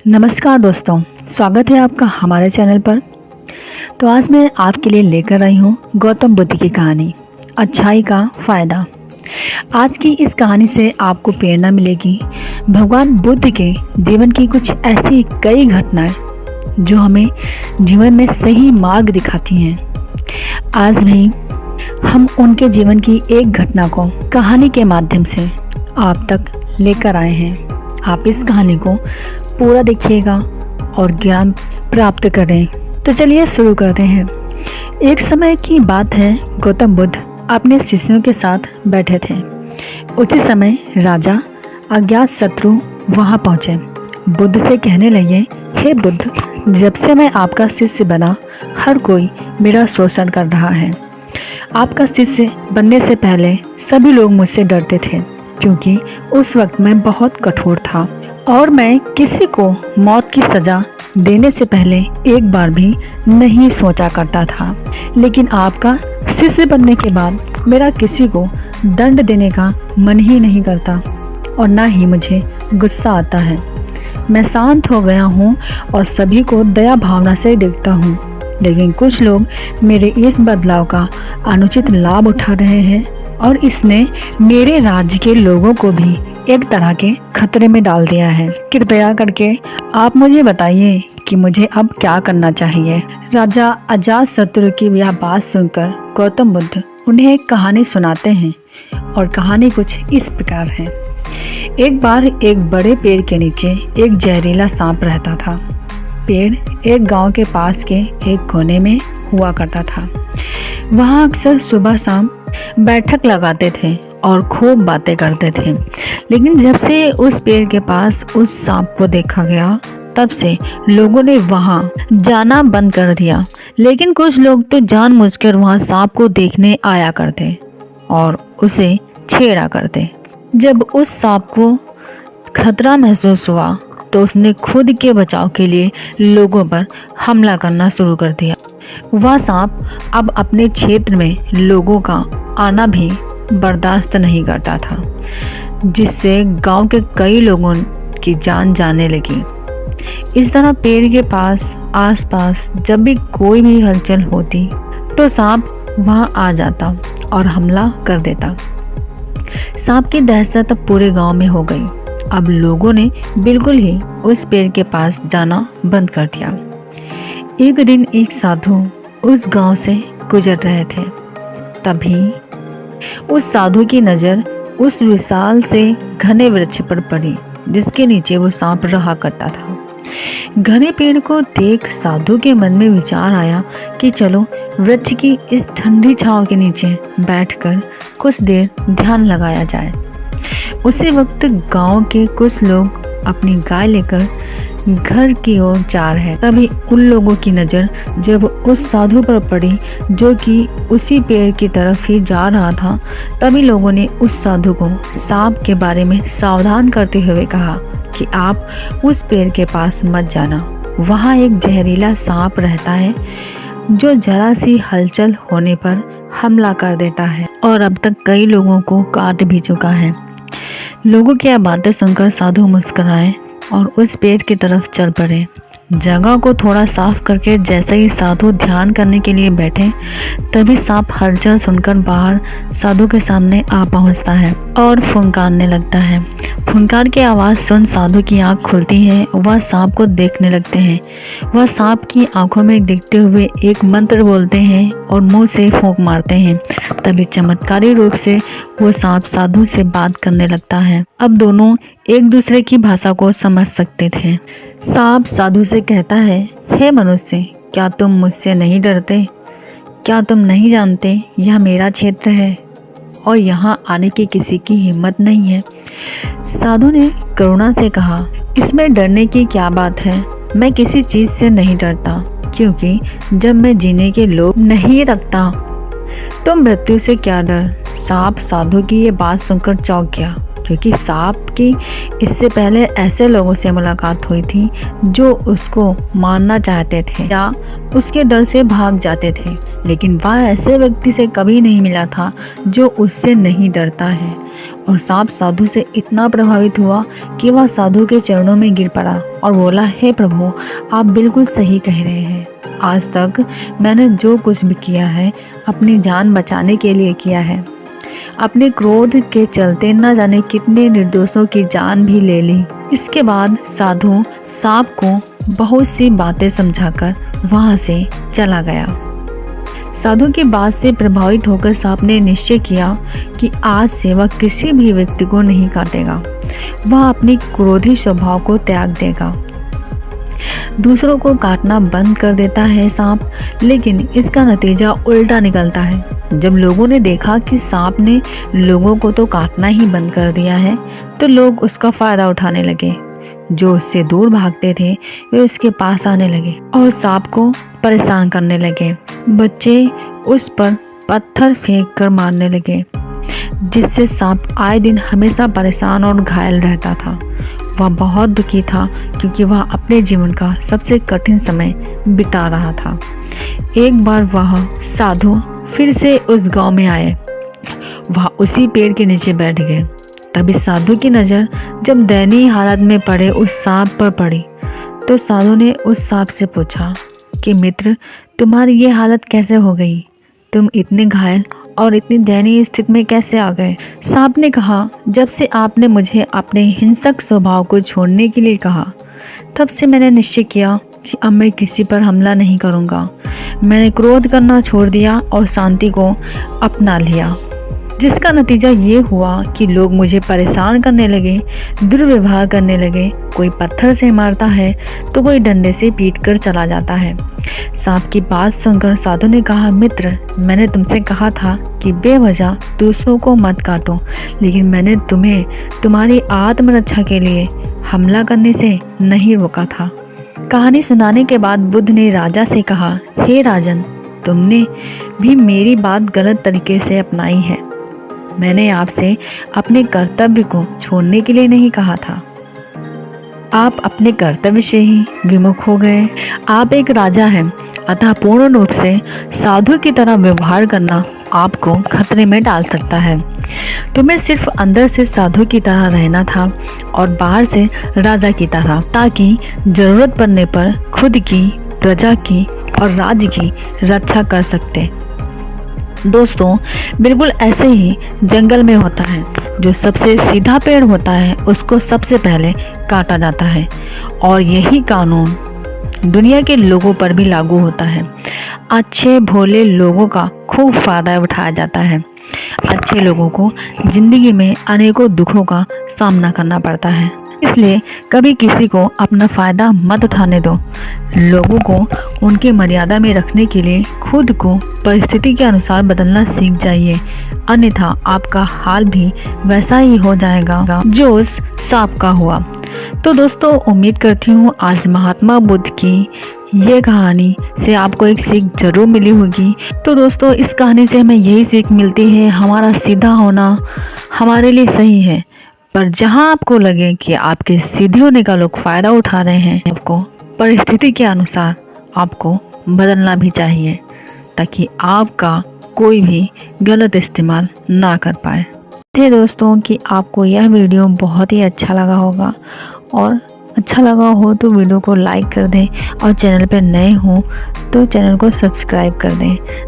नमस्कार दोस्तों, स्वागत है आपका हमारे चैनल पर। तो आज मैं आपके लिए लेकर आई हूँ गौतम बुद्ध की कहानी अच्छाई का फ़ायदा। आज की इस कहानी से आपको प्रेरणा मिलेगी भगवान बुद्ध के जीवन की कुछ ऐसी कई घटनाएं जो हमें जीवन में सही मार्ग दिखाती हैं। आज भी हम उनके जीवन की एक घटना को कहानी के माध्यम से आप तक लेकर आए हैं। आप इस कहानी को पूरा देखिएगा और ज्ञान प्राप्त करें। तो चलिए शुरू करते हैं। एक समय की बात है, गौतम बुद्ध अपने शिष्यों के साथ बैठे थे। उसी समय राजा अजातशत्रु वहां पहुंचे। बुद्ध से कहने लगे, हे बुद्ध, जब से मैं आपका शिष्य बना हर कोई मेरा शोषण कर रहा है। आपका शिष्य बनने से पहले सभी लोग मुझसे डरते थे क्योंकि उस वक्त मैं बहुत कठोर था और मैं किसी को मौत की सज़ा देने से पहले एक बार भी नहीं सोचा करता था। लेकिन आपका शिष्य बनने के बाद मेरा किसी को दंड देने का मन ही नहीं करता और ना ही मुझे गुस्सा आता है। मैं शांत हो गया हूँ और सभी को दया भावना से देखता हूँ। लेकिन कुछ लोग मेरे इस बदलाव का अनुचित लाभ उठा रहे हैं और इसने मेरे राज्य के लोगों को भी एक तरह के खतरे में डाल दिया है। कृपया करके आप मुझे बताइए कि मुझे अब क्या करना चाहिए। राजा अजातशत्रु की यह बात सुनकर गौतम बुद्ध उन्हें एक कहानी सुनाते हैं और कहानी कुछ इस प्रकार है। एक बार एक बड़े पेड़ के नीचे एक जहरीला सांप रहता था। पेड़ एक गांव के पास के एक कोने में हुआ करता था। वहां अक्सर सुबह शाम बैठक लगाते थे और खूब बातें करते थे। लेकिन जब से उस पेड़ के पास उस सांप को देखा गया तब से लोगों ने वहां जाना बंद कर दिया। लेकिन कुछ लोग तो जानबूझकर वहां सांप को देखने आया करते और उसे छेड़ा करते। जब उस सांप को खतरा महसूस हुआ तो उसने खुद के बचाव के लिए लोगों पर हमला करना शुरू कर दिया। वह सांप अब अपने क्षेत्र में लोगों का आना भी बर्दाश्त नहीं करता था, जिससे गांव के कई लोगों की जान जाने लगी। इस तरह पेड़ के पास आसपास जब भी कोई भी हलचल होती तो सांप वहां आ जाता और हमला कर देता। सांप की दहशत अब पूरे गांव में हो गई। अब लोगों ने बिल्कुल ही उस पेड़ के पास जाना बंद कर दिया। एक दिन एक साधु उस गांव से गुजर रहे थे। तभी उस साधु की नज़र उस विशाल से घने वृक्ष पर पड़ी जिसके नीचे वो सांप रहा करता था। घने पेड़ को देख साधु के मन में विचार आया कि चलो वृक्ष की इस ठंडी छांव के नीचे बैठकर कुछ देर ध्यान लगाया जाए। उसी वक्त गांव के कुछ लोग अपनी गाय लेकर घर की ओर जा रहे। तभी उन लोगों की नज़र जब उस साधु पर पड़ी जो कि उसी पेड़ की तरफ ही जा रहा था, तभी लोगों ने उस साधु को सांप के बारे में सावधान करते हुए कहा कि आप उस पेड़ के पास मत जाना। वहाँ एक जहरीला सांप रहता है जो जरा सी हलचल होने पर हमला कर देता है और अब तक कई लोगों को काट भी चुका है। लोगों की यह बातें सुनकर साधु मुस्कुराए और उस पेड़ की तरफ चल पड़े। जगह को थोड़ा साफ करके जैसे ही साधु ध्यान करने के लिए बैठे तभी सांप हलचल सुनकर बाहर साधु के सामने आ पहुंचता है और फुंकारने लगता है। फुंकार की आवाज़ सुन साधु की आंख खुलती है। वह सांप को देखने लगते हैं। वह सांप की आंखों में देखते हुए एक मंत्र बोलते हैं और मुंह से फूंक मारते हैं। तभी चमत्कारी रूप से वो सांप साधु से बात करने लगता है। अब दोनों एक दूसरे की भाषा को समझ सकते थे। सांप साधु से कहता है, हे मनुष्य, क्या तुम मुझसे नहीं डरते? क्या तुम नहीं जानते यह मेरा क्षेत्र है और यहाँ आने की किसी की हिम्मत नहीं है? साधु ने करुणा से कहा, इसमें डरने की क्या बात है? मैं किसी चीज़ से नहीं डरता क्योंकि जब मैं जीने के लोभ नहीं रखता तो मृत्यु से क्या डर। सांप साधु की ये बात सुनकर चौंक गया क्योंकि सांप की इससे पहले ऐसे लोगों से मुलाकात हुई थी जो उसको मारना चाहते थे या उसके डर से भाग जाते थे, लेकिन वह ऐसे व्यक्ति से कभी नहीं मिला था जो उससे नहीं डरता है और सांप साधु से इतना प्रभावित हुआ कि वह साधु के चरणों में गिर पड़ा और बोला, हे प्रभु, आप बिल्कुल सही कह रहे हैं। आज तक मैंने जो कुछ भी किया है अपनी जान बचाने के लिए किया है। अपने क्रोध के चलते न जाने कितने निर्दोषों की जान भी ले ली। इसके बाद साधु सांप को बहुत सी बातें समझाकर वहां से चला गया। साधु की बात से प्रभावित होकर सांप ने निश्चय किया कि आज से वह किसी भी व्यक्ति को नहीं काटेगा। वह अपनी क्रोधी स्वभाव को त्याग देगा। दूसरों को काटना बंद कर देता है सांप, लेकिन इसका नतीजा उल्टा निकलता है। जब लोगों ने देखा कि सांप ने लोगों को तो काटना ही बंद कर दिया है, तो लोग उसका फायदा उठाने लगे। जो उससे दूर भागते थे वे उसके पास आने लगे और सांप को परेशान करने लगे। बच्चे उस पर पत्थर फेंक कर मारने लगे, जिससे सांप आए दिन हमेशा परेशान और घायल रहता था। वह बहुत दुखी था क्योंकि वह अपने जीवन का सबसे कठिन समय बिता रहा था। एक बार वह साधु फिर से उस गांव में आए। वह उसी पेड़ के नीचे बैठ गए। तभी साधु की नज़र जब दयनीय हालत में पड़े उस सांप पर पड़ी, तो साधु ने उस सांप से पूछा कि मित्र, तुम्हारी ये हालत कैसे हो गई? तुम इतने घायल और इतनी दयनीय स्थिति में कैसे आ गए? सांप ने कहा, जब से आपने मुझे अपने हिंसक स्वभाव को छोड़ने के लिए कहा, तब से मैंने निश्चय किया कि अब मैं किसी पर हमला नहीं करूँगा। मैंने क्रोध करना छोड़ दिया और शांति को अपना लिया, जिसका नतीजा ये हुआ कि लोग मुझे परेशान करने लगे, दुर्व्यवहार करने लगे। कोई पत्थर से मारता है तो कोई डंडे से पीट कर चला जाता है। सांप की बात सुनकर साधु ने कहा, मित्र, मैंने तुमसे कहा था कि बेवजह दूसरों को मत काटो, लेकिन मैंने तुम्हें तुम्हारी आत्मरक्षा के लिए हमला करने से नहीं रोका था। कहानी सुनाने के बाद बुद्ध ने राजा से कहा, हे राजन, तुमने भी मेरी बात गलत तरीके से अपनाई है। मैंने आपसे अपने कर्तव्य को छोड़ने के लिए नहीं कहा था। आप अपने कर्तव्य से ही विमुख हो गए। आप एक राजा हैं, अतः पूर्ण रूप से साधु की तरह व्यवहार करना आपको खतरे में डाल सकता है। तुम्हें सिर्फ अंदर से साधु की तरह रहना था और बाहर से राजा की तरह, ताकि जरूरत पड़ने पर खुद की, प्रजा की और राज्य की रक्षा कर सकते। दोस्तों, बिल्कुल ऐसे ही जंगल में होता है। जो सबसे सीधा पेड़ होता है उसको सबसे पहले काटा जाता है, और यही कानून दुनिया के लोगों पर भी लागू होता है। अच्छे भोले लोगों का खूब फायदा उठाया जाता है। अच्छे लोगों को जिंदगी में अनेकों दुखों का सामना करना पड़ता है, इसलिए कभी किसी को अपना फायदा मत उठाने दो। लोगों को उनकी मर्यादा में रखने के लिए खुद को परिस्थिति के अनुसार बदलना सीख जाइए, अन्यथा आपका हाल भी वैसा ही हो जाएगा जो उस सांप का हुआ। तो दोस्तों, उम्मीद करती हूँ आज महात्मा बुद्ध की ये कहानी से आपको एक सीख जरूर मिली होगी। तो दोस्तों, इस कहानी से हमें यही सीख मिलती है, हमारा सीधा होना हमारे लिए सही है, पर जहां आपको लगे कि आपके सीधे होने का लोग फायदा उठा रहे हैं, आपको परिस्थिति के अनुसार आपको बदलना भी चाहिए, ताकि आपका कोई भी गलत इस्तेमाल ना कर पाए। थे दोस्तों कि आपको यह वीडियो बहुत ही अच्छा लगा होगा, और अच्छा लगा हो तो वीडियो को लाइक कर दें, और चैनल पर नए हो तो चैनल को सब्सक्राइब कर दें।